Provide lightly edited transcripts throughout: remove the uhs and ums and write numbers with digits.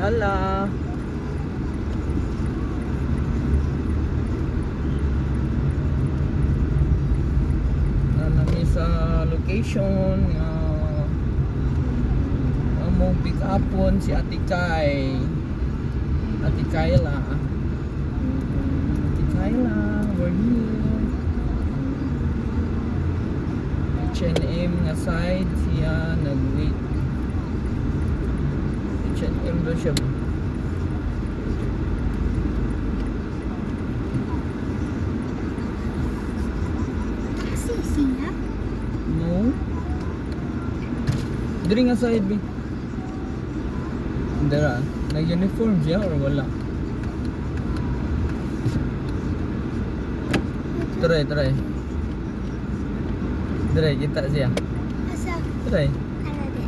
Ayala. Nami sa location mo pick upon si Ate Kai. Ate Kayla. Ate Kayla, we're here. H&M nga side siya nag-wait. H&M doon siya. Taxi siya? No. Diri nga side bi. Dara, nag-uniform siya or wala? Try. Try, kita siya. Asa? Try. Ano din?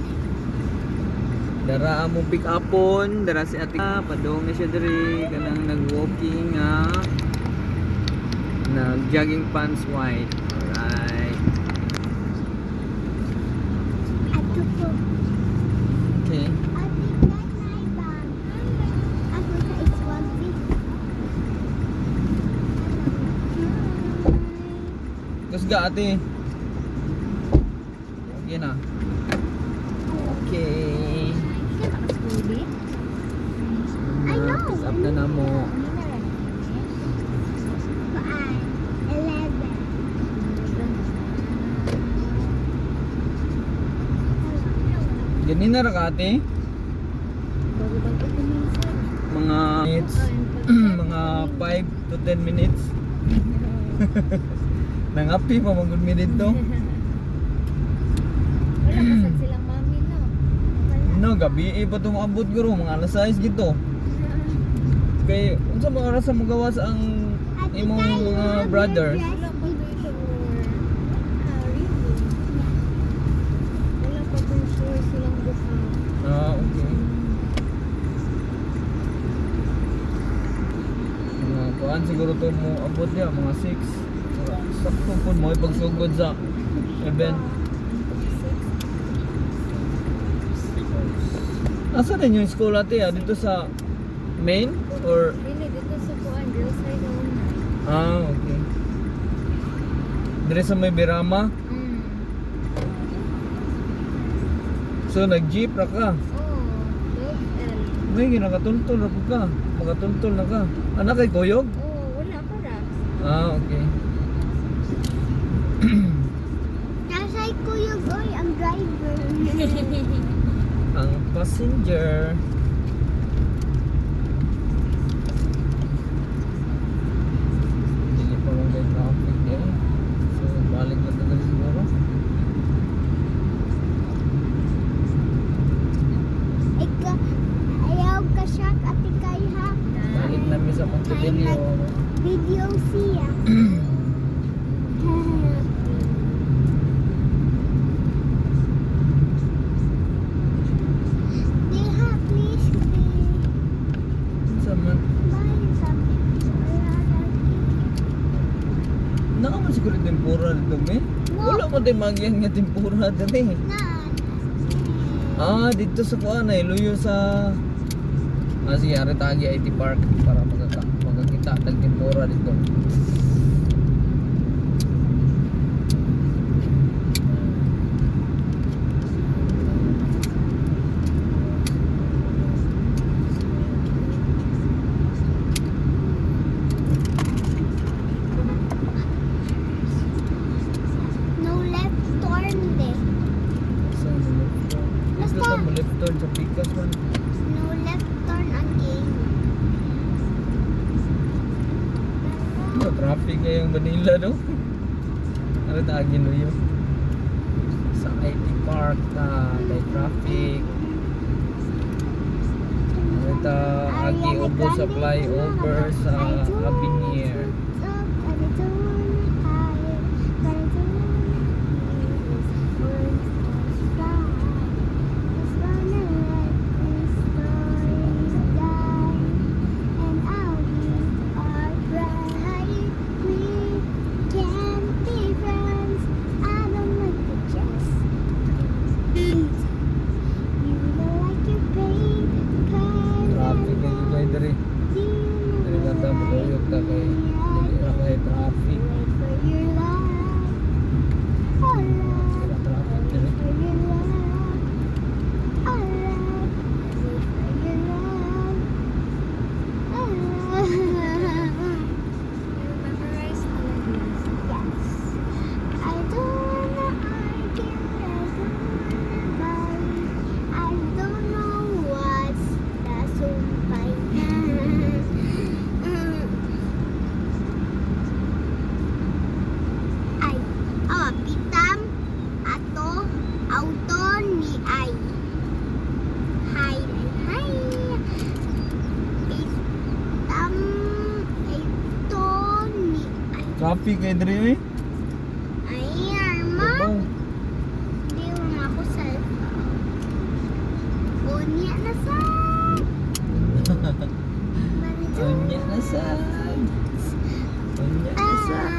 Dara mo pick upon, dara si Ate padong na siya diri kanang nag-walking nag-jogging pants white. Alright. Ato po. Okay. Ako sa Iswagbi. Kusga ate. Okay na. Okay. Pick up na na mo. 11. Ganun na ra ka ate. Mga minutes. Mga 5 to 10 minutes. Nangapi pa mga good minute to. Wala kasag silang mami, no? Wala. No, gabi pa itong abot guro, mga alas 6 gito. Kay, unsa mga oras sa magawas ang imong mga brothers? Wala pa dito review. Wala pa dun sure silang buka. Okay. Mga kuan siguro to mo abot niya, mga 6. Sakto po mo ipagsugod sa event. Asa din yung school ate dito sa main or Dili, dito sa kuan, girls side only. okay. Dire sa may Birama. So nag-jeep ra ka. Oh, 12L. May ginakatuntol ra pud ka. Makatuntol na ka. Anak kay Koyog? Oh, wala pa ra. Okay. Nasa'y Kuya Goy, ang driver. Ang passenger. Hindi pa lang may traffic din. So balik na tagal siguro. Ayaw ka siya, ati kay ha. Balik namin sa Montebello. Video siya. Diha, please, Sa man. Naka man siguro tempura dito me. Wala mo din magyan nga tempura dito dito sa kuan ay luyo sa sige Aritagi IT Park para magkakita ng tempura dito. No left turn de. So Basta. mo left turn sa Pikas man. No left turn again. No traffic ngayong Manila no. Aritagi luyo. Sa IT Park may traffic. Ito agi ubo sa flyover sa Abinier. Traffic kayo diri eh. Ay, Arma. Babaw. Hindi mo ako cellphone. Unya na sa. Unya na sad. Unya na sad.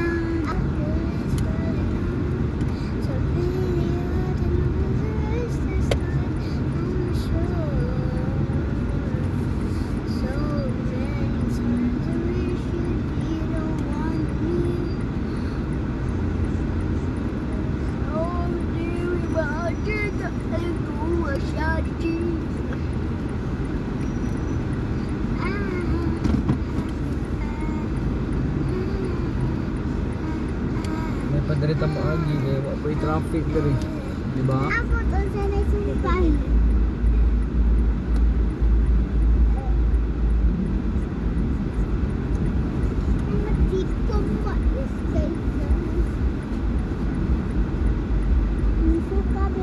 May padarita mo agi kaya wala pa yung traffic diri. Di ba? Ako to sa nasumpay.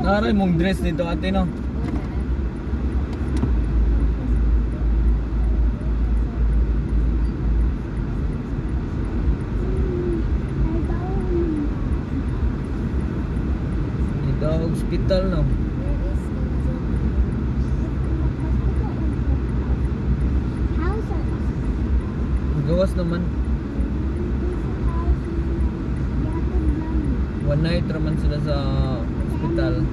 Naray mong dress dito ate no. Dito hospital no. Gawas naman. One night raman sila sa hospital.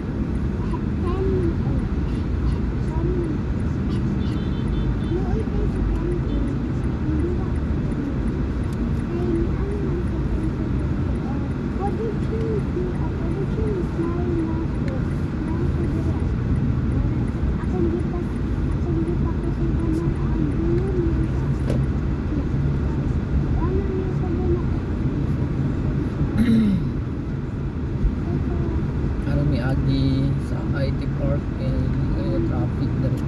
Ano may agi sa IT Park eh kaya traffic na rin.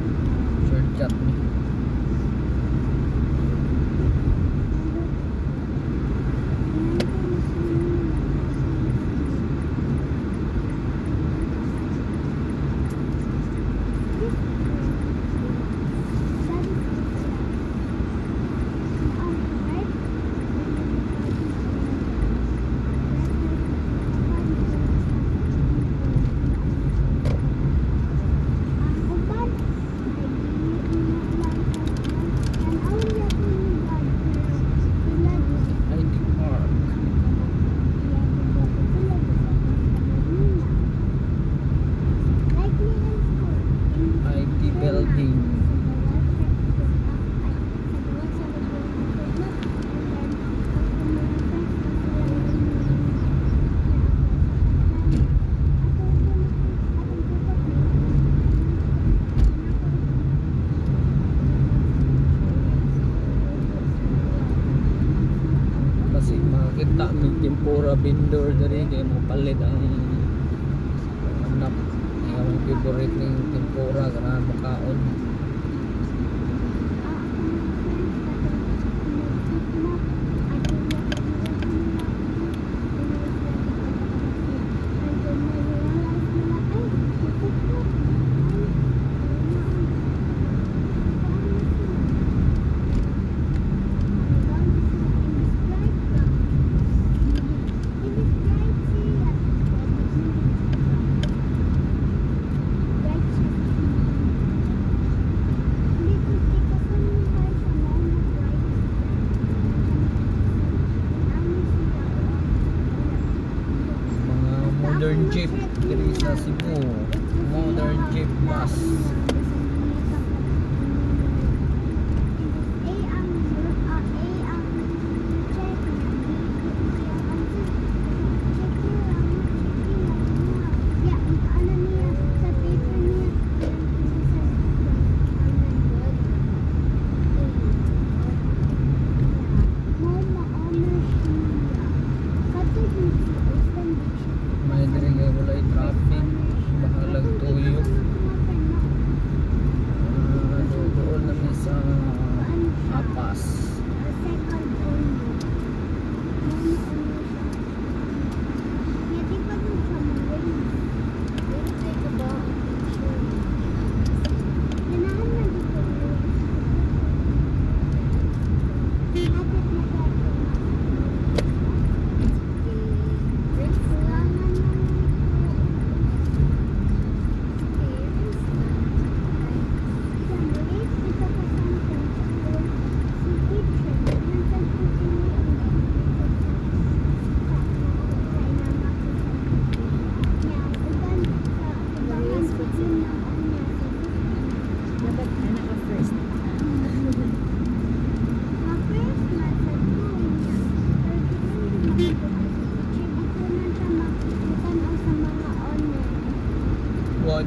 Shortcut ni. IT Park. IT building. Kasi makita may tempura vendor diri kay mo palit ang anak ang favorite ning tempura ganahan makaon.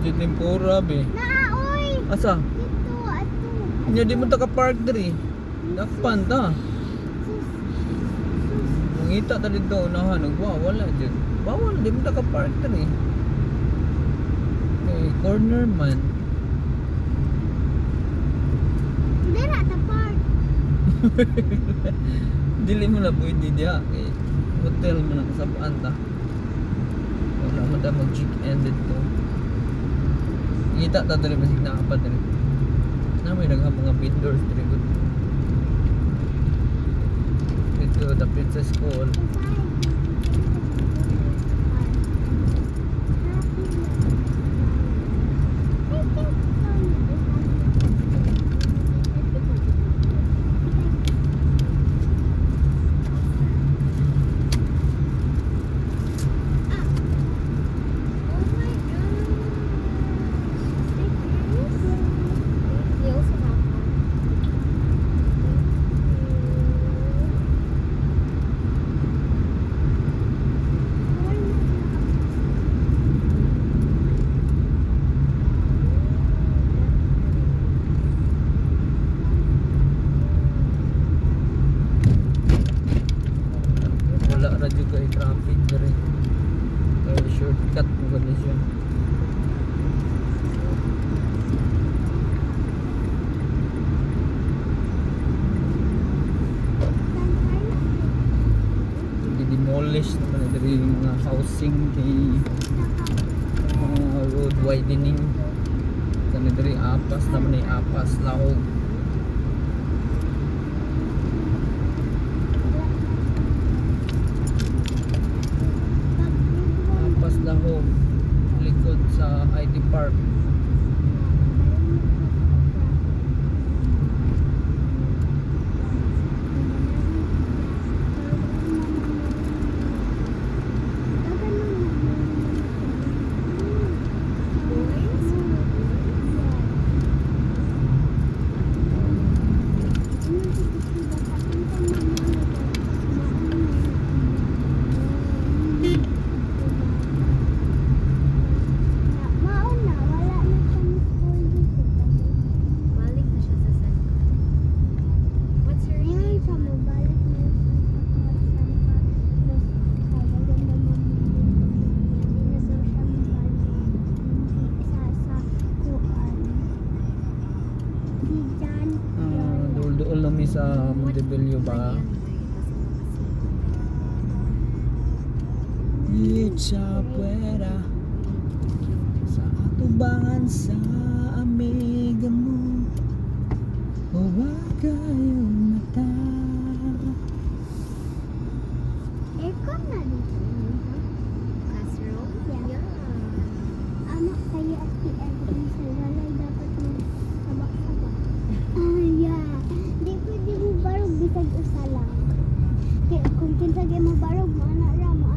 di tempura be. Naoy! Asa? Dito, ato. Nya di mo ta ka park diri. Dakpan ta. Mangita ta dito unahan wala jud. Bawal di mo ta ka park diri. Okay, corner man. Dira, ta park. Dili mo na pwede diya. Okay. Hotel mo na kasabaan ta. Wala mo ta mag-check-in dito. Kita ta diri basig nakapad diri. Na may daghang mga vendors diri gud. Dito the Princess School. Wala ra jud kay traffic diri. Kaya shortcut mo gani siya. Di-demolish naman na diri yung mga housing kay mga road widening. Kani diri apas naman ni apas lahog. Apas lahog likod sa IT Park. Doon lang mi sa Montebello ba? Icha puera sa atubangan sa amiga mo. Huwag kayong mata. Aircon na dito. Classroom? Yeah. Anak kayo at PM sa lalay dapat mo sabak-sabak. Yeah. Di pwede mo barog bisag usa lang. Kaya kung kinsa gyud mo barog mo ana ra mo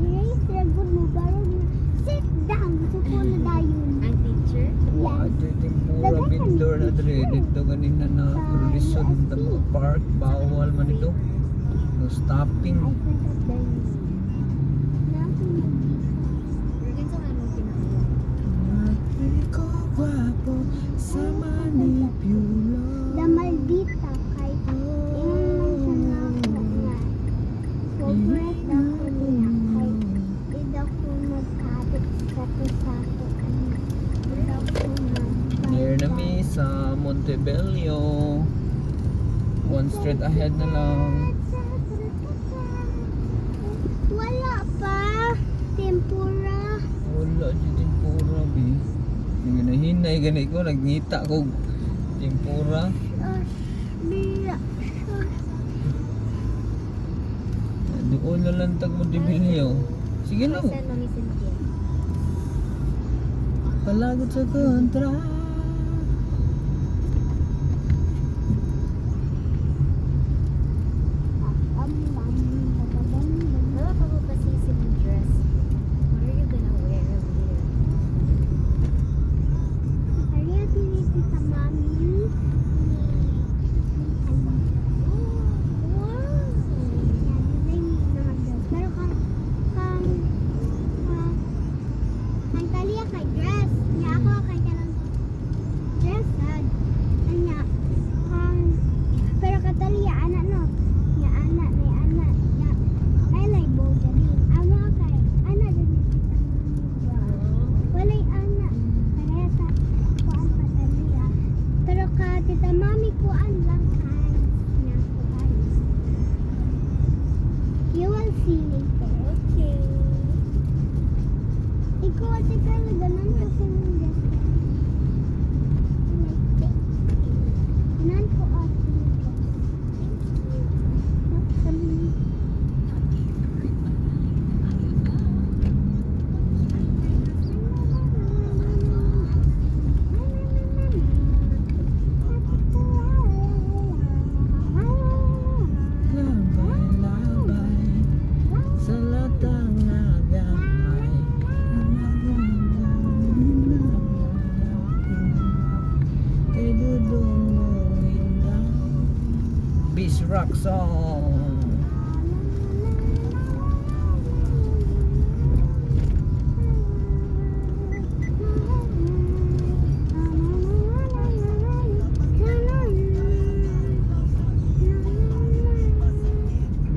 raise ra gud mo barog na. Sit down suko na dayon. Ang teacher? Wa dito tempura vendor na diri dito ganina na lisod sa mga park bawal man ito. No stopping. I forgot the name. Nothing like Pero ganito nga nung pinakaya. Ikaw gwapo sa manipula. the Maldita kay ingon man siya nga favorite na ko niya kay ida ko magkabit sa kusako ida ko Near na mi sa Montebello. One street ahead na lang. wala pa tempura Wala di tempura bi. Hinahinay gani ko nagngita ko tempura. bila Doon na lang tag Montebello. Sige lang. Saan lang isin din? Palagot sa kontra. Wala pa ko kasi isin yung dress. What are you gonna wear later? Kaya piniti sa mami Wow! pero kang Talia kay dress niya kita mami kuan lang eyes na kuan. You will see later, okay? Ikaw ate Carla, ganun kasi ng dress ko. Like this. Ganun ko ate yung dress. Labay-labay sa latang agamay. Kay dudong mo inang Beach Rock Song.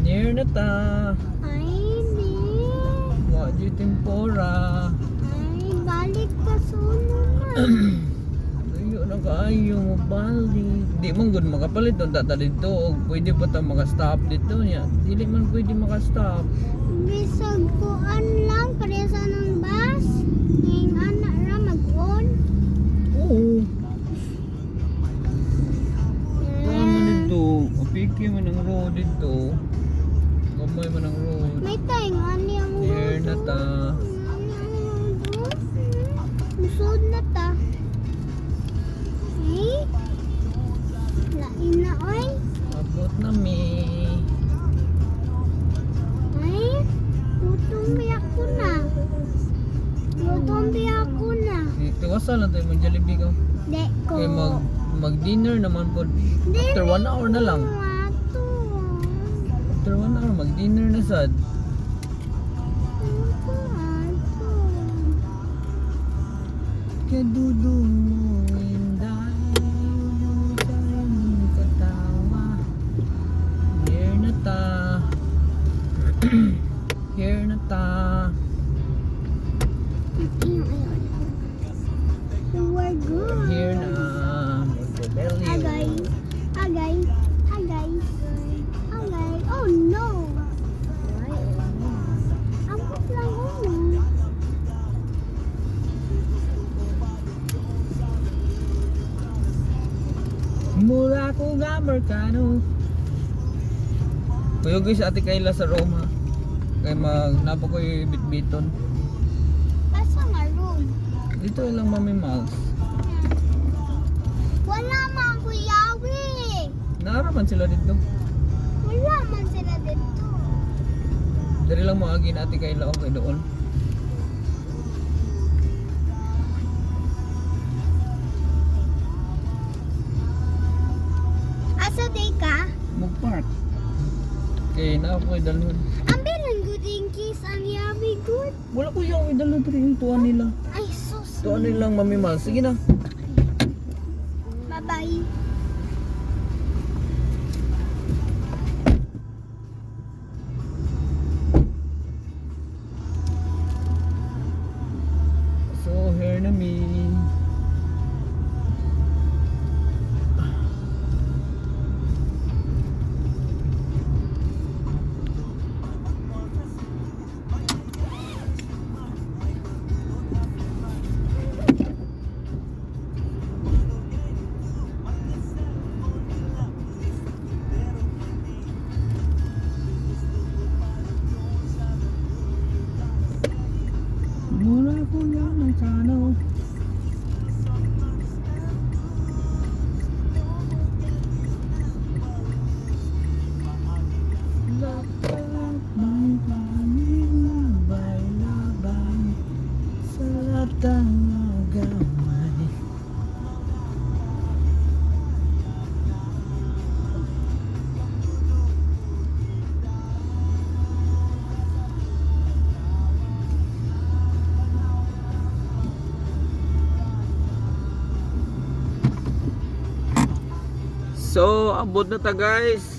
Near na ta. Ay, di. Wadyo tempora. Ay, balik ka sunod na. Layo na kaayo mo balik. Di man gud makapalit on tata dito. Og pwede pa ta maka-stop dito niya. Dili man pwede maka-stop. Bisag kuan lang, paresa ng bus. Ngayong anak ra mag-on. Oo. Tama dito. Apiki man ang road dito. Gamay man ang road. May tayong ani ang Near na ta. Musod na ta. Ay, lain na oy. Abot na mi. Ay, gutom biyak ko na. Gutom biyak ko na. Tiwasa lang tayo mag-Jollibee ka. De ko. Kaya mag-dinner naman po. Di, After 1 hour na lang. Ato. After 1 hour, mag-dinner na sad. Ato. Kaya dudong mo inday. Yung katawa. Here na ta. Here na ta. We're good. Here na. Montebello. Agay. Agay. Agay. Agay. Oh no. Ambot lang ulo. Mura ko nga Mercano. Kuyog sa ate Kayla sa Roma. Kaya magnapa ko yung bitbiton. Basta nga room. Dito lang Mami Miles. Wala man kuyawi. Naaraman sila dito. Wala man sila dito. Dari lang maagi na ate Kayla okay doon. Asa day ka? Mag-park. Okay, na ako dalhon. Ang bilang good in kiss ang yabi good. Wala ko yung dalhon pero yung tuwan nila. Ay sus. Tuwan nilang Mami Miles. Sige na. Bye bye. So, here na me. Mula ko lang ng kanaw. Labay, labay, sa latang agamay. So, abot na ta guys.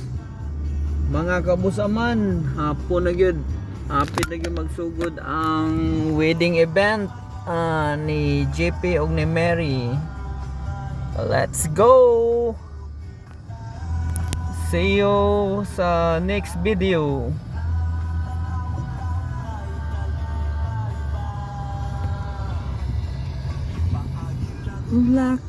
Mga kabusaman, hapon na gyud. Happy na gyud magsugod ang wedding event ni JP og ni Mary. Let's go! See you sa next video. Black